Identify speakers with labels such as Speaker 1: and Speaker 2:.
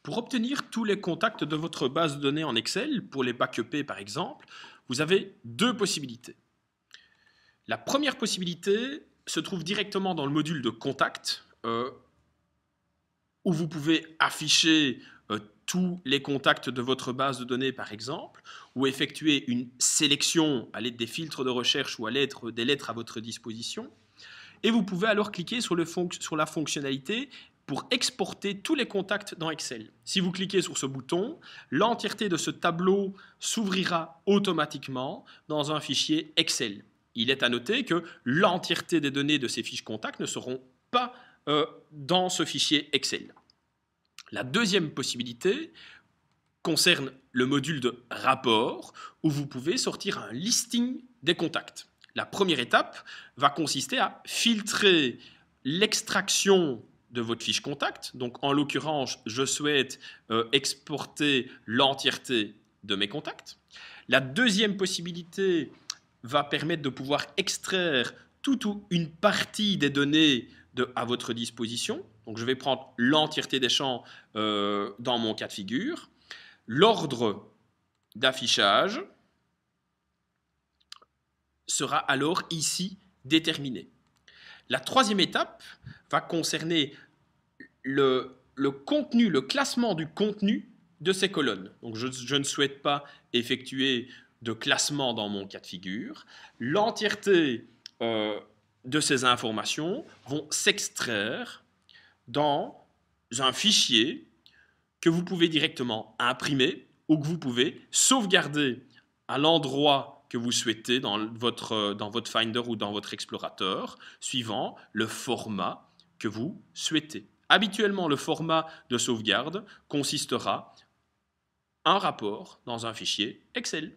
Speaker 1: Pour obtenir tous les contacts de votre base de données en Excel, pour les backuper par exemple, vous avez deux possibilités. La première possibilité se trouve directement dans le module de contact, où vous pouvez afficher tous les contacts de votre base de données par exemple, ou effectuer une sélection à l'aide des filtres de recherche ou à l'aide des lettres à votre disposition. Et vous pouvez alors cliquer sur la fonctionnalité pour exporter tous les contacts dans Excel. Si vous cliquez sur ce bouton, l'entièreté de ce tableau s'ouvrira automatiquement dans un fichier Excel. Il est à noter que l'entièreté des données de ces fiches contacts ne seront pas dans ce fichier Excel. La deuxième possibilité concerne le module de rapport, où vous pouvez sortir un listing des contacts. La première étape va consister à filtrer l'extraction de votre fiche contact. Donc, en l'occurrence, je souhaite exporter l'entièreté de mes contacts. La deuxième possibilité va permettre de pouvoir extraire toute ou une partie des données à votre disposition. Donc, je vais prendre l'entièreté des champs dans mon cas de figure. L'ordre d'affichage sera alors ici déterminé. La troisième étape va concerner le contenu, le classement du contenu de ces colonnes. Donc je ne souhaite pas effectuer de classement dans mon cas de figure. L'entièreté de ces informations vont s'extraire dans un fichier que vous pouvez directement imprimer ou que vous pouvez sauvegarder à l'endroit que vous souhaitez dans votre Finder ou dans votre explorateur, suivant le format que vous souhaitez. Habituellement, le format de sauvegarde consistera un rapport dans un fichier Excel.